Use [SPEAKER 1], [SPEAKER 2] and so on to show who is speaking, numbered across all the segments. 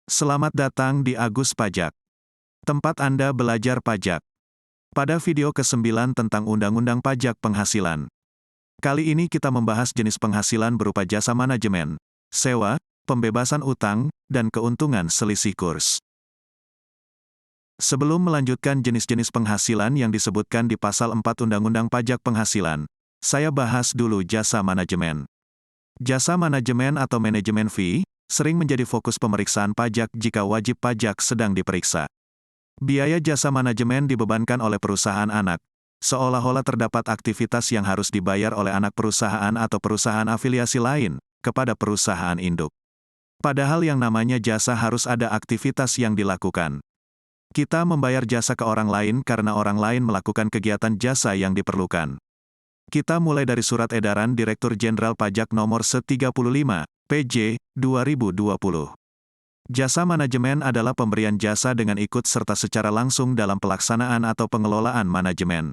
[SPEAKER 1] Selamat datang di Agus Pajak, tempat Anda belajar pajak. Pada video ke-9 tentang Undang-Undang Pajak Penghasilan. Kali ini kita membahas jenis penghasilan berupa jasa manajemen, sewa, pembebasan utang, dan keuntungan selisih kurs. Sebelum melanjutkan jenis-jenis penghasilan yang disebutkan di Pasal 4 Undang-Undang Pajak Penghasilan, saya bahas dulu jasa manajemen. Jasa manajemen atau manajemen fee sering menjadi fokus pemeriksaan pajak jika wajib pajak sedang diperiksa. Biaya jasa manajemen dibebankan oleh perusahaan anak, seolah-olah terdapat aktivitas yang harus dibayar oleh anak perusahaan atau perusahaan afiliasi lain kepada perusahaan induk. Padahal yang namanya jasa harus ada aktivitas yang dilakukan. Kita membayar jasa ke orang lain karena orang lain melakukan kegiatan jasa yang diperlukan. Kita mulai dari Surat Edaran Direktur Jenderal Pajak Nomor 35, PJ, 2020. Jasa manajemen adalah pemberian jasa dengan ikut serta secara langsung dalam pelaksanaan atau pengelolaan manajemen.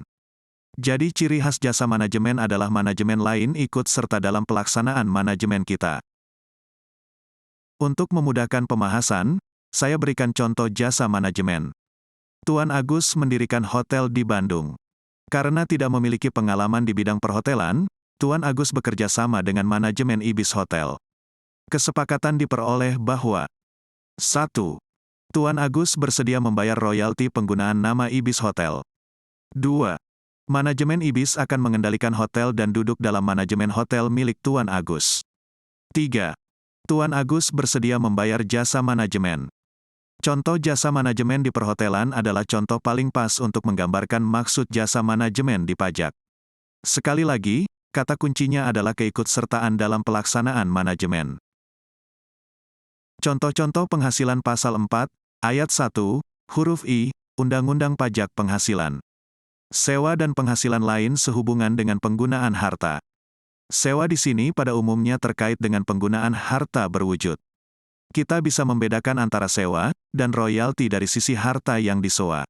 [SPEAKER 1] Jadi ciri khas jasa manajemen adalah manajemen lain ikut serta dalam pelaksanaan manajemen kita. Untuk memudahkan pembahasan, saya berikan contoh jasa manajemen. Tuan Agus mendirikan hotel di Bandung. Karena tidak memiliki pengalaman di bidang perhotelan, Tuan Agus bekerja sama dengan manajemen Ibis Hotel. Kesepakatan diperoleh bahwa 1. Tuan Agus bersedia membayar royalti penggunaan nama Ibis Hotel. 2. Manajemen Ibis akan mengendalikan hotel dan duduk dalam manajemen hotel milik Tuan Agus. 3. Tuan Agus bersedia membayar jasa manajemen. Contoh jasa manajemen di perhotelan adalah contoh paling pas untuk menggambarkan maksud jasa manajemen di pajak. Sekali lagi, kata kuncinya adalah keikutsertaan dalam pelaksanaan manajemen. Contoh-contoh penghasilan Pasal 4, Ayat 1, huruf I, Undang-Undang Pajak Penghasilan. Sewa dan penghasilan lain sehubungan dengan penggunaan harta. Sewa di sini pada umumnya terkait dengan penggunaan harta berwujud. Kita bisa membedakan antara sewa dan royalti dari sisi harta yang disewa.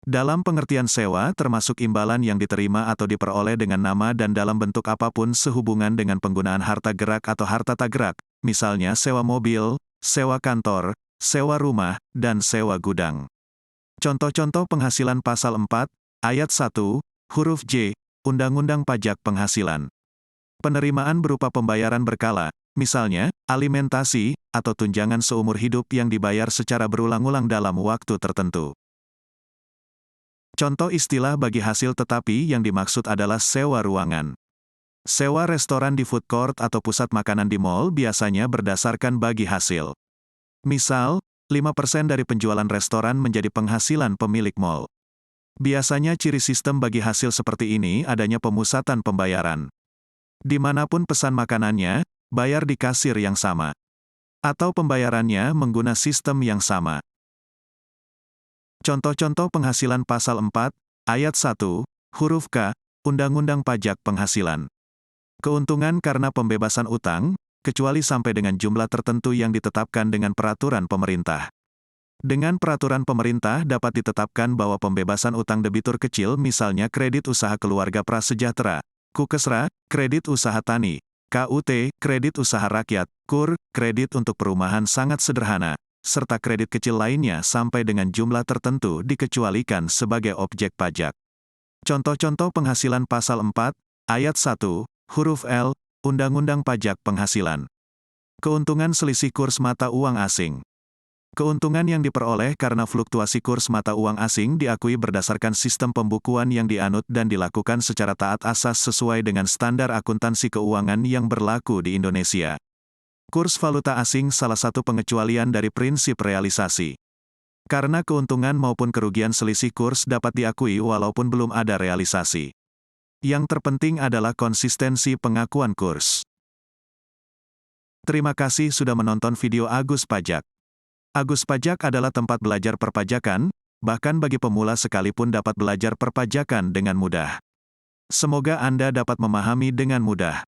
[SPEAKER 1] Dalam pengertian sewa termasuk imbalan yang diterima atau diperoleh dengan nama dan dalam bentuk apapun sehubungan dengan penggunaan harta gerak atau harta tak gerak, misalnya sewa mobil, sewa kantor, sewa rumah, dan sewa gudang. Contoh-contoh penghasilan Pasal 4, Ayat 1, huruf J, Undang-Undang Pajak Penghasilan. Penerimaan berupa pembayaran berkala, misalnya, alimentasi, atau tunjangan seumur hidup yang dibayar secara berulang-ulang dalam waktu tertentu. Contoh istilah bagi hasil tetapi yang dimaksud adalah sewa ruangan. Sewa restoran di food court atau pusat makanan di mall biasanya berdasarkan bagi hasil. Misal, 5% dari penjualan restoran menjadi penghasilan pemilik mall. Biasanya ciri sistem bagi hasil seperti ini adanya pemusatan pembayaran. Dimanapun pesan makanannya, bayar di kasir yang sama. Atau pembayarannya menggunakan sistem yang sama. Contoh-contoh penghasilan Pasal 4, Ayat 1, huruf K, Undang-Undang Pajak Penghasilan. Keuntungan karena pembebasan utang, kecuali sampai dengan jumlah tertentu yang ditetapkan dengan peraturan pemerintah. Dengan peraturan pemerintah dapat ditetapkan bahwa pembebasan utang debitur kecil misalnya kredit usaha keluarga prasejahtera, KUKESRA, kredit usaha tani, KUT, kredit usaha rakyat, KUR, kredit untuk perumahan sangat sederhana, serta kredit kecil lainnya sampai dengan jumlah tertentu dikecualikan sebagai objek pajak. Contoh-contoh penghasilan Pasal 4, Ayat 1, huruf L, Undang-Undang Pajak Penghasilan. Keuntungan selisih kurs mata uang asing. Keuntungan yang diperoleh karena fluktuasi kurs mata uang asing diakui berdasarkan sistem pembukuan yang dianut dan dilakukan secara taat asas sesuai dengan standar akuntansi keuangan yang berlaku di Indonesia. Kurs valuta asing salah satu pengecualian dari prinsip realisasi. Karena keuntungan maupun kerugian selisih kurs dapat diakui walaupun belum ada realisasi. Yang terpenting adalah konsistensi pengakuan kurs. Terima kasih sudah menonton video Agus Pajak. Agus Pajak adalah tempat belajar perpajakan, bahkan bagi pemula sekalipun dapat belajar perpajakan dengan mudah. Semoga Anda dapat memahami dengan mudah.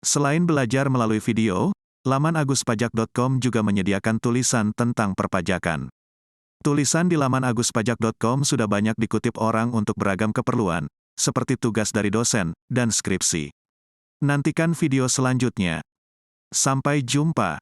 [SPEAKER 1] Selain belajar melalui video, laman aguspajak.com juga menyediakan tulisan tentang perpajakan. Tulisan di laman aguspajak.com sudah banyak dikutip orang untuk beragam keperluan, seperti tugas dari dosen dan skripsi. Nantikan video selanjutnya. Sampai jumpa.